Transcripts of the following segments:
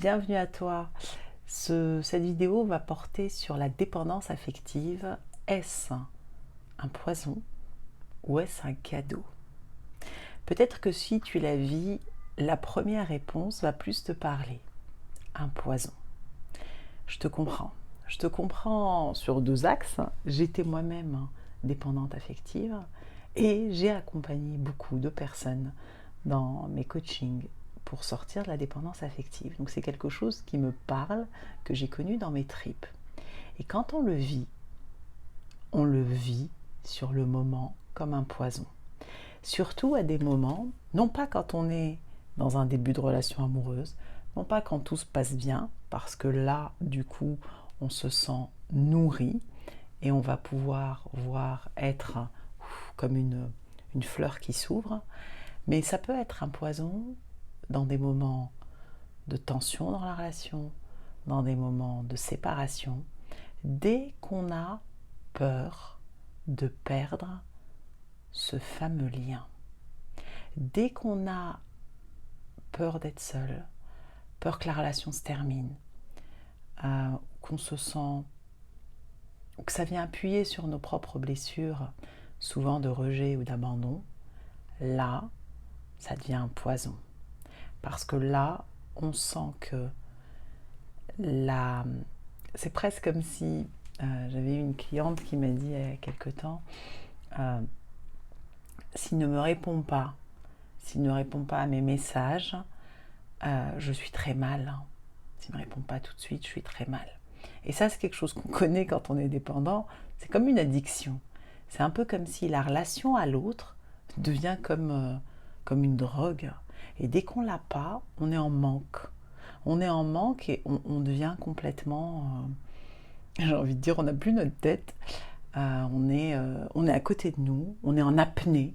Bienvenue à toi. Cette vidéo va porter sur la dépendance affective. Est-ce un poison ou est-ce un cadeau? Peut-être que si tu la vis, la première réponse va plus te parler. Un poison. Je te comprends. Je te comprends sur deux axes. J'étais moi-même dépendante affective et j'ai accompagné beaucoup de personnes dans mes coachings pour sortir de la dépendance affective. Donc c'est quelque chose qui me parle, que j'ai connu dans mes tripes. Et quand on le vit sur le moment comme un poison. Surtout à des moments, non pas quand on est dans un début de relation amoureuse, non pas quand tout se passe bien, parce que là, du coup, on se sent nourri et on va pouvoir voir être comme une fleur qui s'ouvre, mais ça peut être un poison dans des moments de tension dans la relation, dans des moments de séparation, dès qu'on a peur de perdre ce fameux lien. Dès qu'on a peur d'être seul, peur que la relation se termine, qu'on se sent, que ça vient appuyer sur nos propres blessures, souvent de rejet ou d'abandon, là, ça devient un poison. Parce que là, on sent que c'est presque comme si j'avais une cliente qui m'a dit il y a quelque temps, s'il ne me répond pas, à mes messages, je suis très mal. S'il ne me répond pas tout de suite, je suis très mal. Et ça, c'est quelque chose qu'on connaît quand on est dépendant. C'est comme une addiction. C'est un peu comme si la relation à l'autre devient comme une drogue. Et dès qu'on l'a pas, on est en manque. On est en manque et on devient complètement... j'ai envie de dire, on n'a plus notre tête. On est à côté de nous, on est en apnée,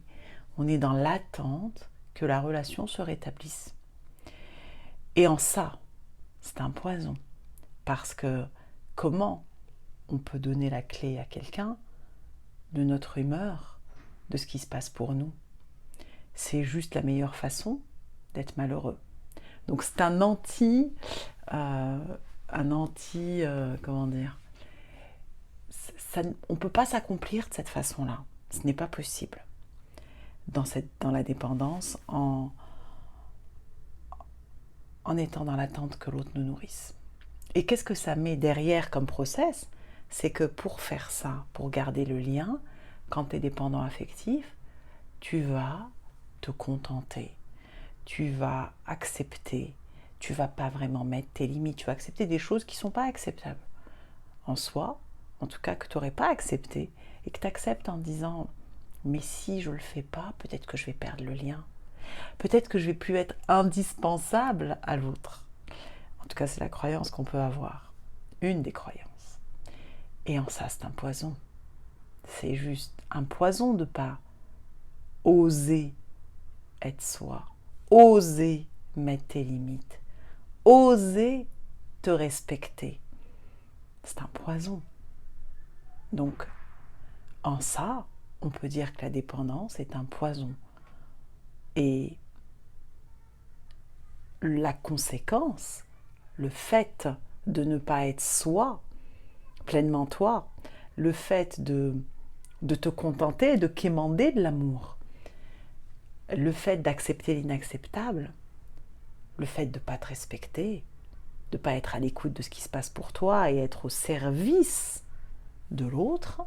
on est dans l'attente que la relation se rétablisse. Et en ça, c'est un poison. Parce que comment on peut donner la clé à quelqu'un de notre humeur, de ce qui se passe pour nous? C'est juste la meilleure façon d'être malheureux. Donc c'est comment dire, on ne peut pas s'accomplir de cette façon-là. Ce n'est pas possible dans la dépendance en étant dans l'attente que l'autre nous nourrisse. Et qu'est-ce que ça met derrière comme process? C'est que pour faire ça, pour garder le lien, quand tu es dépendant affectif, tu vas te contenter, tu vas accepter, tu vas pas vraiment mettre tes limites, tu vas accepter des choses qui ne sont pas acceptables en soi, en tout cas que tu n'aurais pas accepté, et que tu acceptes en disant « mais si je ne le fais pas, peut-être que je vais perdre le lien, peut-être que je vais plus être indispensable à l'autre ». En tout cas, c'est la croyance qu'on peut avoir, une des croyances. Et en ça, c'est un poison. C'est juste un poison de ne pas oser être soi, oser mettre tes limites, oser te respecter. C'est un poison. Donc, en ça, on peut dire que la dépendance est un poison. Et la conséquence, le fait de ne pas être soi, pleinement toi, le fait de te contenter, de quémander de l'amour, le fait d'accepter l'inacceptable, le fait de ne pas te respecter, de ne pas être à l'écoute de ce qui se passe pour toi et être au service de l'autre,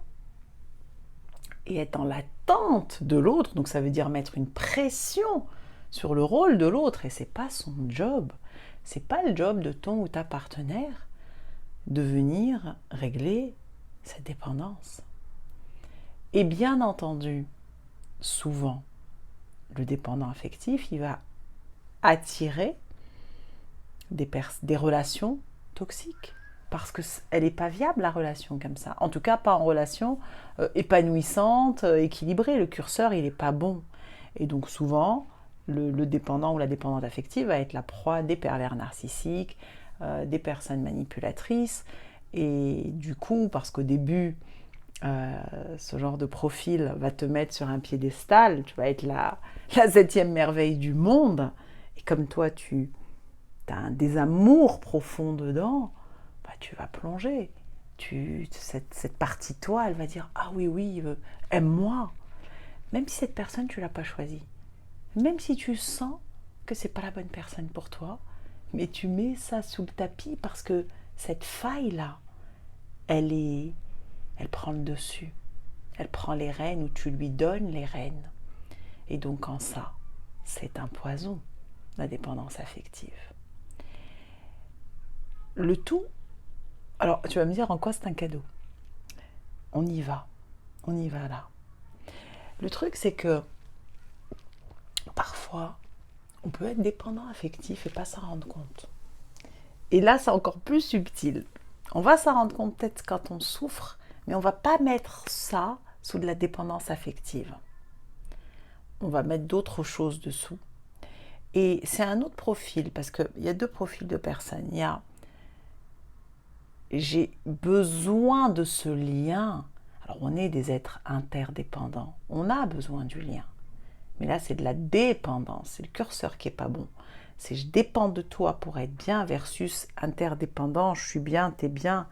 et être dans l'attente de l'autre, donc ça veut dire mettre une pression sur le rôle de l'autre, et c'est pas son job, c'est pas le job de ton ou ta partenaire de venir régler cette dépendance. Et bien entendu, souvent, le dépendant affectif, il va attirer des relations toxiques, parce qu'elle n'est pas viable, la relation comme ça. En tout cas, pas en relation épanouissante, équilibrée. Le curseur, il n'est pas bon. Et donc souvent, le dépendant ou la dépendante affective va être la proie des pervers narcissiques, des personnes manipulatrices. Et du coup, parce qu'au début, ce genre de profil va te mettre sur un piédestal, tu vas être la 7e merveille du monde. Et comme toi, tu tu as un désamour profond dedans, bah, tu vas plonger. Cette partie de toi, elle va dire « Ah oui, oui, aime-moi ». Même si cette personne, tu ne l'as pas choisie. Même si tu sens que ce n'est pas la bonne personne pour toi, mais tu mets ça sous le tapis parce que cette faille-là, elle prend le dessus. Elle prend les rênes ou tu lui donnes les rênes. Et donc en ça, c'est un poison, la dépendance affective. Le tout, alors tu vas me dire en quoi c'est un cadeau. On y va là. Le truc c'est que parfois, on peut être dépendant affectif et pas s'en rendre compte. Et là, c'est encore plus subtil. On va s'en rendre compte peut-être quand on souffre, mais on ne va pas mettre ça sous de la dépendance affective. On va mettre d'autres choses dessous. Et c'est un autre profil, parce qu'il y a deux profils de personnes. Il y a j'ai besoin de ce lien. Alors on est des êtres interdépendants. On a besoin du lien. Mais là, c'est de la dépendance. C'est le curseur qui n'est pas bon. C'est je dépends de toi pour être bien versus interdépendant. Je suis bien, t'es bien.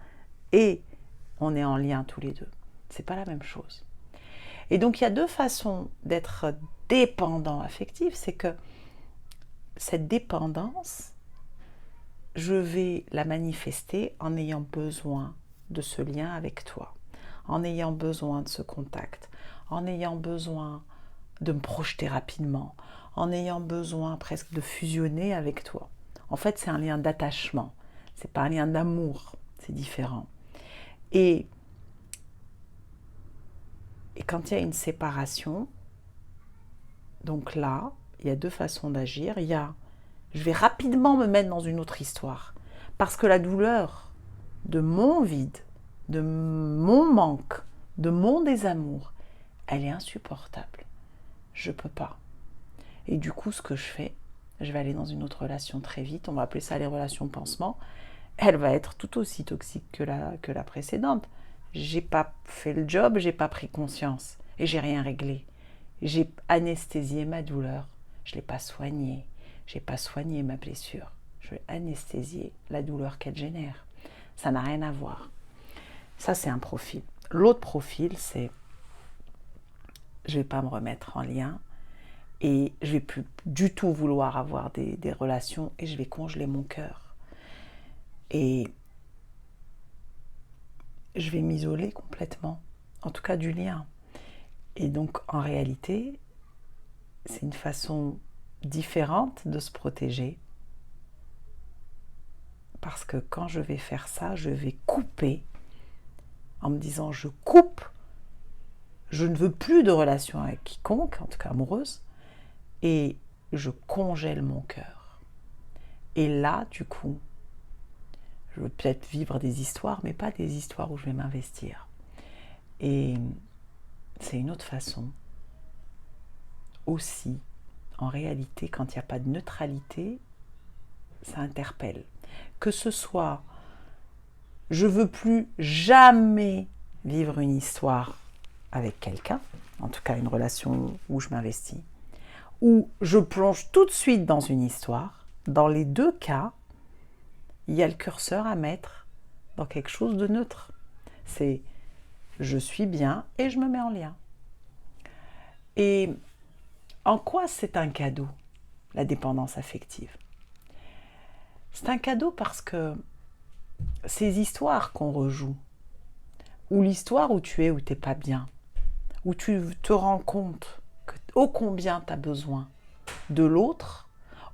Et on est en lien tous les deux. C'est pas la même chose. Et donc, il y a deux façons d'être dépendant affectif. C'est que cette dépendance, je vais la manifester en ayant besoin de ce lien avec toi, en ayant besoin de ce contact, en ayant besoin de me projeter rapidement, en ayant besoin presque de fusionner avec toi. En fait, c'est un lien d'attachement, c'est pas un lien d'amour, c'est différent. Et quand il y a une séparation, donc là, il y a deux façons d'agir. Il y a, je vais rapidement me mettre dans une autre histoire, parce que la douleur de mon vide, de mon manque, de mon désamour, elle est insupportable. Je peux pas. Et du coup, ce que je fais, je vais aller dans une autre relation très vite. On va appeler ça les relations pansement. Elle va être tout aussi toxique que la précédente. J'ai pas fait le job, j'ai pas pris conscience et j'ai rien réglé. J'ai anesthésié ma douleur. Je l'ai pas soignée. J'ai pas soigné ma blessure. Je vais anesthésier la douleur qu'elle génère. Ça n'a rien à voir. Ça, c'est un profil. L'autre profil, c'est je vais pas me remettre en lien. Et je ne vais plus du tout vouloir avoir des relations et je vais congeler mon cœur. Et je vais m'isoler complètement, en tout cas du lien. Et donc, en réalité, c'est une façon différente de se protéger. Parce que quand je vais faire ça, je vais couper, en me disant je coupe, je ne veux plus de relation avec quiconque, en tout cas amoureuse, et je congèle mon cœur. Et là, du coup, je veux peut-être vivre des histoires, mais pas des histoires où je vais m'investir. Et c'est une autre façon. Aussi, en réalité, quand il n'y a pas de neutralité, ça interpelle. Que ce soit, je veux plus jamais vivre une histoire avec quelqu'un, en tout cas une relation où je m'investis, ou je plonge tout de suite dans une histoire. Dans les deux cas, il y a le curseur à mettre dans quelque chose de neutre. C'est je suis bien et je me mets en lien. Et en quoi c'est un cadeau, la dépendance affective? C'est un cadeau parce que ces histoires qu'on rejoue, ou l'histoire où tu es, où tu n'es pas bien, où tu te rends compte que ô combien tu as besoin de l'autre,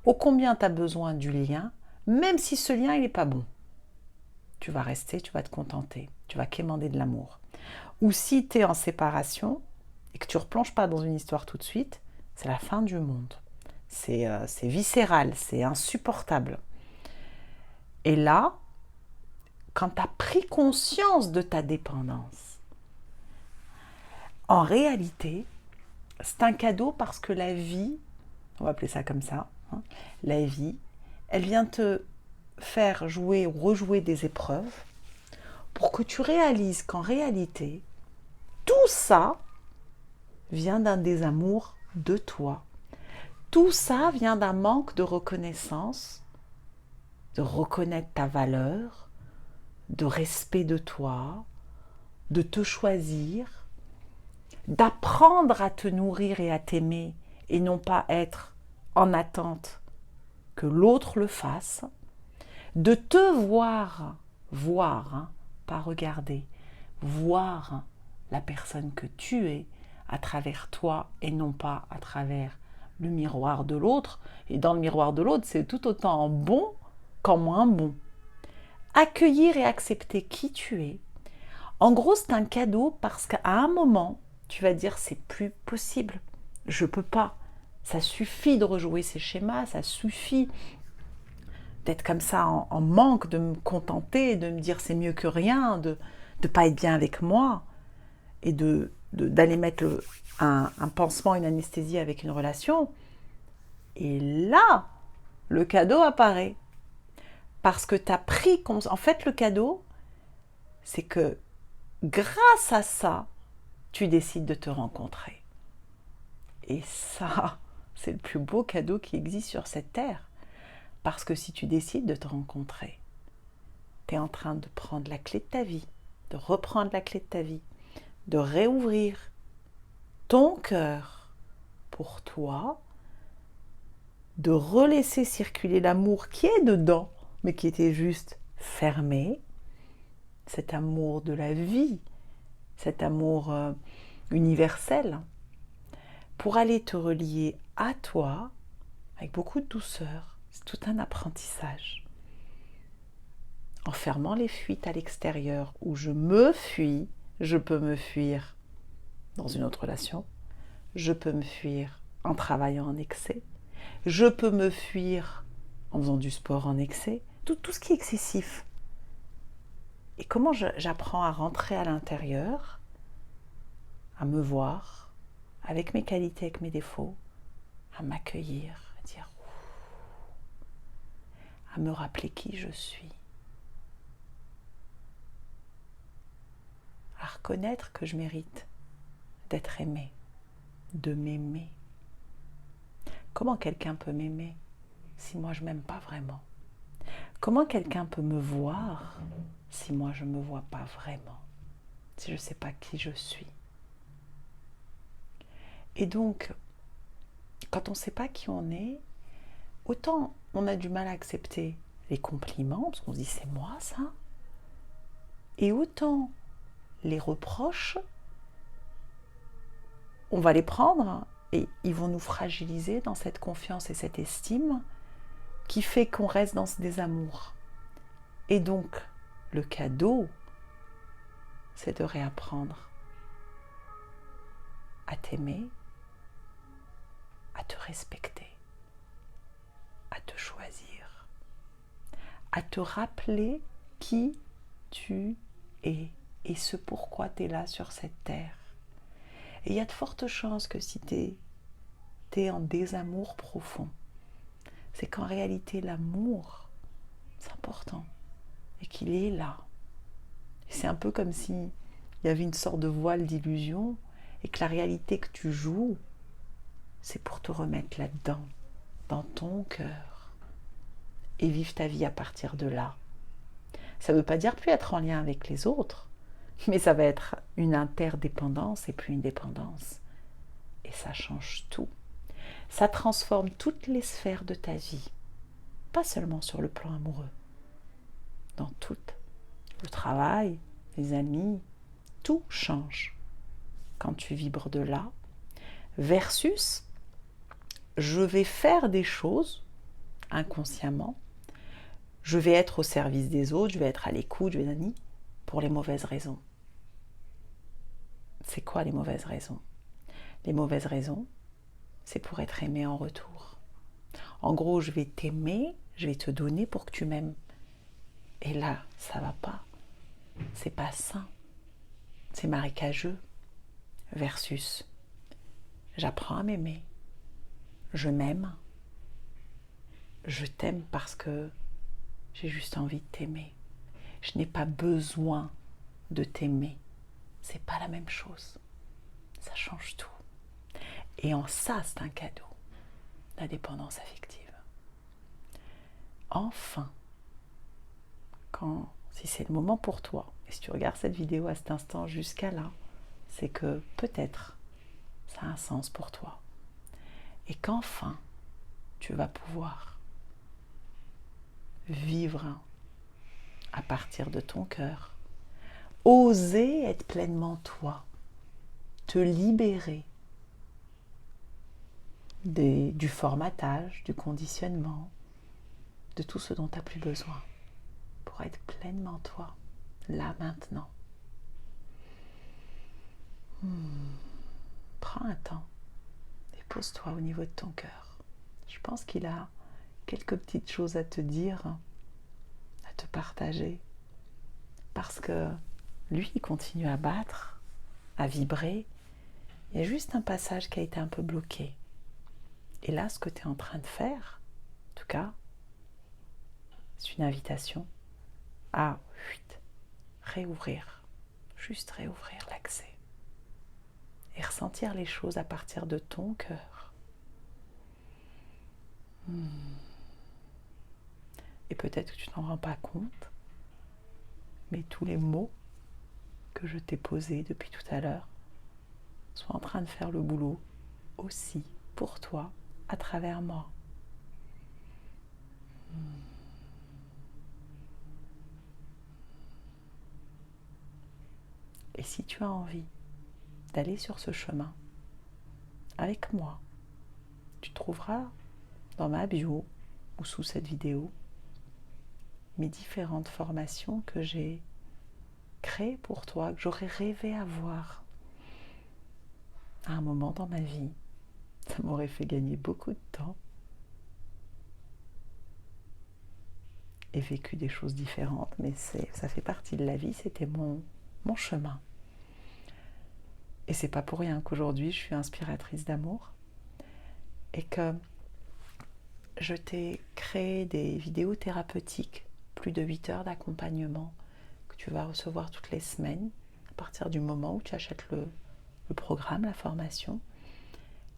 ô combien tu as besoin du lien, même si ce lien il n'est pas bon. Tu vas rester, tu vas te contenter, tu vas quémander de l'amour. Ou si tu es en séparation et que tu ne replonges pas dans une histoire tout de suite, c'est la fin du monde. C'est viscéral, c'est insupportable. Et là, quand tu as pris conscience de ta dépendance, en réalité, c'est un cadeau parce que la vie, on va appeler ça comme ça, hein, la vie, elle vient te faire jouer ou rejouer des épreuves pour que tu réalises qu'en réalité, tout ça vient d'un désamour de toi. Tout ça vient d'un manque de reconnaissance de reconnaître ta valeur, de respect de toi, de te choisir, d'apprendre à te nourrir et à t'aimer et non pas être en attente que l'autre le fasse, de te voir, hein, pas regarder, voir la personne que tu es à travers toi et non pas à travers le miroir de l'autre. Et dans le miroir de l'autre, c'est tout autant en bon qu'en moins bon. Accueillir et accepter qui tu es. En gros, c'est un cadeau parce qu'à un moment, tu vas dire c'est plus possible, je peux pas. Ça suffit de rejouer ces schémas, ça suffit d'être comme ça en manque, de me contenter, de me dire c'est mieux que rien, de ne pas être bien avec moi et d'aller mettre un pansement, une anesthésie avec une relation. Et là, le cadeau apparaît. Parce que tu as pris conscience. En fait, le cadeau, c'est que grâce à ça, tu décides de te rencontrer. Et ça, c'est le plus beau cadeau qui existe sur cette terre. Parce que si tu décides de te rencontrer, tu es en train de prendre la clé de ta vie, de reprendre la clé de ta vie, de réouvrir ton cœur pour toi, de relaisser circuler l'amour qui est dedans, mais qui était juste fermé, cet amour de la vie, cet amour universel, pour aller te relier à toi avec beaucoup de douceur. C'est tout un apprentissage. En fermant les fuites à l'extérieur où je me fuis, je peux me fuir dans une autre relation, je peux me fuir en travaillant en excès, je peux me fuir en faisant du sport en excès, tout ce qui est excessif. Et comment j'apprends à rentrer à l'intérieur, à me voir, avec mes qualités, avec mes défauts, à m'accueillir, à dire à me rappeler qui je suis, à reconnaître que je mérite d'être aimée, de m'aimer. Comment quelqu'un peut m'aimer si moi je m'aime pas vraiment? Comment quelqu'un peut me voir si moi je ne me vois pas vraiment? Si je ne sais pas qui je suis? Et donc, quand on ne sait pas qui on est, autant on a du mal à accepter les compliments, parce qu'on se dit c'est moi ça, et autant les reproches, on va les prendre et ils vont nous fragiliser dans cette confiance et cette estime qui fait qu'on reste dans ce désamour. Et donc, le cadeau, c'est de réapprendre à t'aimer, à te respecter, à te choisir, à te rappeler qui tu es et ce pourquoi tu es là sur cette terre. Et il y a de fortes chances que si tu es en désamour profond, c'est qu'en réalité l'amour, c'est important et qu'il est là. Et c'est un peu comme s'il y avait une sorte de voile d'illusion et que la réalité que tu joues, c'est pour te remettre là-dedans, dans ton cœur, et vivre ta vie à partir de là. Ça ne veut pas dire plus être en lien avec les autres, mais ça va être une interdépendance et plus une dépendance. Et ça change tout. Ça transforme toutes les sphères de ta vie, pas seulement sur le plan amoureux, dans tout. Le travail, les amis, tout change quand tu vibres de là, versus je vais faire des choses inconsciemment, je vais être au service des autres, je vais être à l'écoute, je vais pour les mauvaises raisons. C'est quoi les mauvaises raisons? Les mauvaises raisons, c'est pour être aimé en retour. En gros, je vais t'aimer, je vais te donner pour que tu m'aimes. Et là, ça va pas. C'est pas sain. C'est marécageux. Versus, j'apprends à m'aimer. Je m'aime. Je t'aime parce que j'ai juste envie de t'aimer. Je n'ai pas besoin de t'aimer. C'est pas la même chose. Ça change tout. Et en ça, c'est un cadeau, la dépendance affective. Enfin, si c'est le moment pour toi, et si tu regardes cette vidéo à cet instant jusqu'à là, c'est que peut-être ça a un sens pour toi. Et qu'enfin, tu vas pouvoir vivre à partir de ton cœur, oser être pleinement toi, te libérer du formatage, du conditionnement, de tout ce dont tu n'as plus besoin pour être pleinement toi, là maintenant. Prends un temps et pose-toi au niveau de ton cœur. Je pense qu'il a quelques petites choses à te dire, à te partager, parce que lui, il continue à battre, à vibrer. Il y a juste un passage qui a été un peu bloqué. Et là, ce que tu es en train de faire, en tout cas, c'est une invitation à réouvrir, juste réouvrir l'accès et ressentir les choses à partir de ton cœur. Et peut-être que tu t'en rends pas compte, mais tous les mots que je t'ai posés depuis tout à l'heure sont en train de faire le boulot aussi pour toi à travers moi. Et si tu as envie d'aller sur ce chemin avec moi, tu trouveras dans ma bio ou sous cette vidéo mes différentes formations que j'ai créées pour toi, que j'aurais rêvé avoir à un moment dans ma vie. Ça m'aurait fait gagner beaucoup de temps et vécu des choses différentes, mais ça fait partie de la vie, c'était mon chemin. Et c'est pas pour rien qu'aujourd'hui je suis inspiratrice d'amour et que je t'ai créé des vidéos thérapeutiques, plus de 8 heures d'accompagnement que tu vas recevoir toutes les semaines à partir du moment où tu achètes le programme, la formation.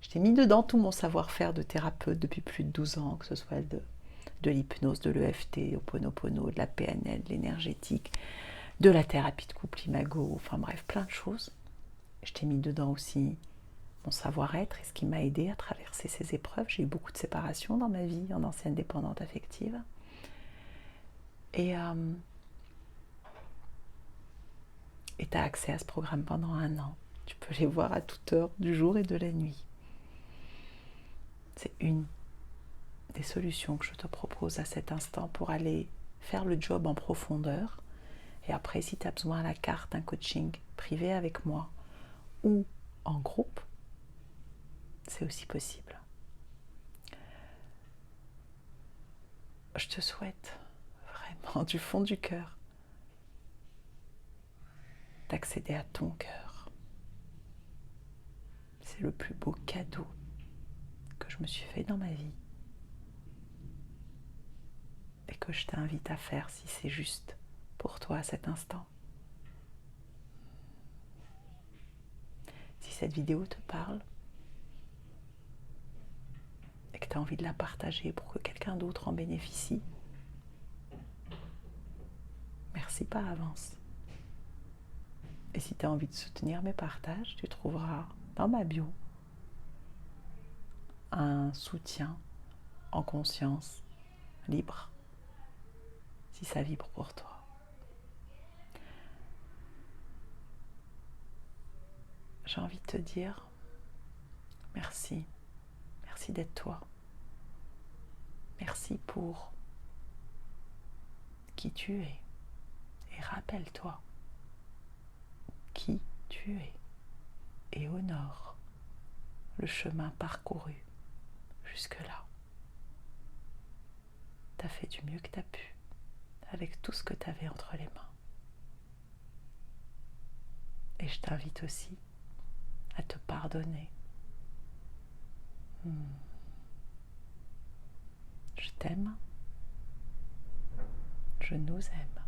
Je t'ai mis dedans tout mon savoir-faire de thérapeute depuis plus de 12 ans, que ce soit de l'hypnose, de l'EFT, Ho'oponopono, de la PNL, de l'énergétique, de la thérapie de couple Imago, enfin bref, plein de choses. Je t'ai mis dedans aussi mon savoir-être et ce qui m'a aidé à traverser ces épreuves. J'ai eu beaucoup de séparations dans ma vie en ancienne dépendante affective. Et tu as accès à ce programme pendant 1 an. Tu peux les voir à toute heure du jour et de la nuit. C'est une des solutions que je te propose à cet instant pour aller faire le job en profondeur. Et après, si tu as besoin à la carte d'un coaching privé avec moi ou en groupe, c'est aussi possible. Je te souhaite vraiment du fond du cœur d'accéder à ton cœur. C'est le plus beau cadeau que je me suis fait dans ma vie et que je t'invite à faire si c'est juste pour toi à cet instant. Si cette vidéo te parle et que tu as envie de la partager pour que quelqu'un d'autre en bénéficie, merci par avance. Et si tu as envie de soutenir mes partages, tu trouveras dans ma bio un soutien en conscience libre, si ça vibre pour toi. J'ai envie de te dire merci. Merci d'être toi. Merci pour qui tu es. Et rappelle-toi qui tu es. Et honore le chemin parcouru jusque-là. Tu as fait du mieux que tu as pu avec tout ce que tu avais entre les mains. Et je t'invite aussi à te pardonner. Je t'aime. Je nous aime.